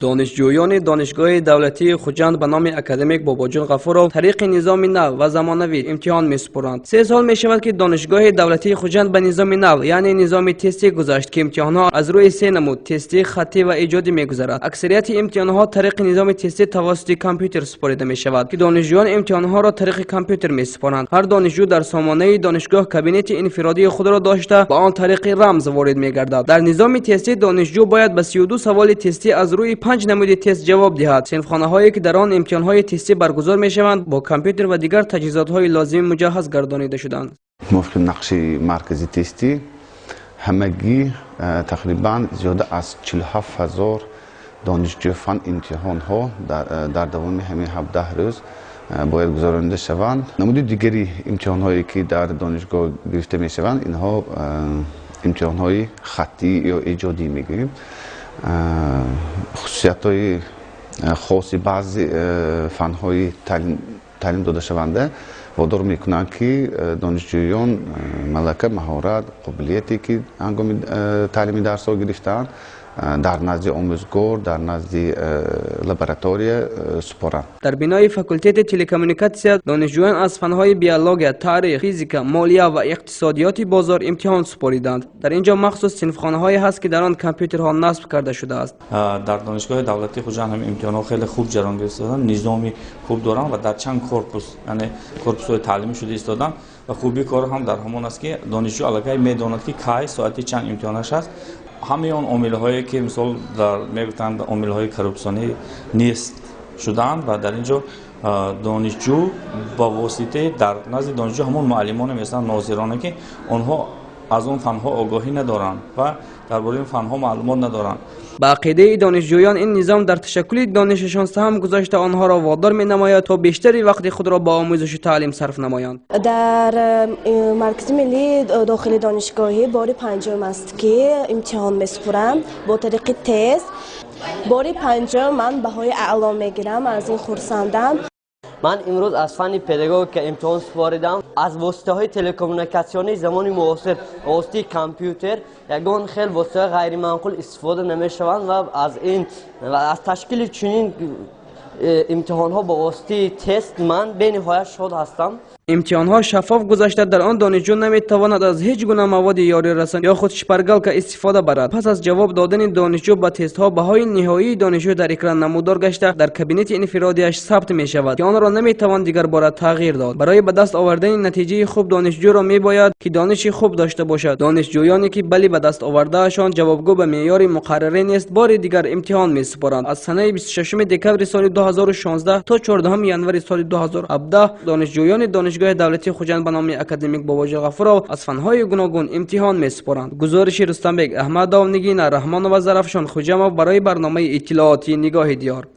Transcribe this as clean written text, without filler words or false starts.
دانشجویان دانشگاه دولتی خوجند به نام اکادمیک باباجون غفورov طریق نظام نو و زمانوی امتحان می‌سپارند. 3 سال می‌شود که دانشگاه دولتی خوجند به نظام نو یعنی نظام تستی گذشت که امتحان‌ها از روی 3 نمود تستی، خطی و ایجادی می‌گذرد. اکثریت امتحان‌ها طریق نظام تستی توسط کامپیوتر سپارده می‌شود که دانشجویان امتحان‌ها را طریق کامپیوتر می‌سپارند. هر دانشجو در سامانه دانشگاه کابینت انفرادی خود را داشته با آن طریق رمز وارد می‌گردد. در نظام تستی دانشجو باید به 32 سوال تستی از روی 5 نمود تست جواب دهد. صنفخانه‌هایی که در آن امتحان‌های تستی برگزار می‌شوند با کامپیوتر و دیگر تجهیزات‌های لازم مجهز گردانیده شدند. موافق نقش مرکزی تستی همگی تقریباً زیاده از 47,000 دانشجو فن امتحان‌ها در دوام همین 17 روز باید گزارنده شوند. نمود دیگری امتحان‌هایی که در دانشگاه گرفته می‌شوند اینها امتحان‌های خطی یا ایجادی می‌گوییم. خصوصیت‌های خاصی بعضی فن‌های تعلیم داده شونده وادار می‌کنند که دانشجویان ملکه مهارت قابلیتی که هنگام تعلیم درس‌ها گرفتند در نزد آموزگار در نزد لابراتوری سپارند. در بینای فاکولته تلکومونیکاسیون دانشجویان از فن‌های بیولوژی، تاریخ، فیزیک، مالیه و اقتصادیات بازار امتحان سپاریدند. در اینجا مخصوص صنفخانه‌هایی هست که در آن کامپیوترها نصب کرده شده است. در دانشگاه دولتی خوجند هم امتحانات خیلی خوب جریان گرفتند، نظامی خوب دارند و در چند کورپوس یعنی کورپوس‌های تعلیمی شده ایستادند و خوبی کار هم در همان است که دانشجو الگوی می‌داند که کی ساعتی چند امتحانش است. همه اون عامل‌هایی که مثلا در میگفتند عامل‌های کرپسیونی نیست شدند و در اینجا دانشجو با واسطه در نزد دانشجو همون معلمان مثلا ناظرانه که آنها از اون فنها آگاهی ندارند و درباره این فنها معلومات ندارند. با عقیده دانشجویان این نظام در تشکل دانششان سهم گذاشته آنها را وادار می‌نماید تا بیشتری وقت خود را با آموزش و تعلیم صرف نمایند. در مرکز ملی داخل دانشگاهی بار 5 است که امتحان می‌سپارم با طریق تست. بار 5 من بهای اعلا میگیرم، از این خرسندم. من امروز از فن پداگوژیک که امتحان سپاریدم از واسطه های تلکومونیکاسیونی زمان معاصر واسطه کامپیوتر یگان خیلی واسطه غیر معقول استفاده نمی‌شوند و از تشکیل چنین امتحان ها با واسطه تست من به نهایت شاد هستم. امتحان‌ها شفاف گذشته در آن دانشجو نمی‌تواند از هیچ گونه مواد یاری رسان یا خود شپرگل که استفاده برد. پس از جواب دادن دانشجو به تست‌ها بهای نهایی دانشجو در اکران نمودار گشته در کابینت انفرادیش ثبت می‌شود که آن را نمی‌توان دیگر بار تغییر داد. برای به دست آوردن نتیجه خوب دانشجو را می‌باید که دانش خوب داشته باشد. دانشجویانی که بلی به دست آوردهشان جوابگو به معیار مقرره نیست بار دیگر امتحان می‌سپارند. از سنه 26 دکمبر سال 2016 تا 14 ژانویه سال 2017 دانشجویان دانشگاه دولتی خوجند به نام اکادمیک باباجون غفورov از فن‌های گوناگون امتحان می‌سپارند. گزارش رستمبک احمد داونگی، رحمان و ظرفشان خوجمov برای برنامه اطلاعاتی نگاه دیار.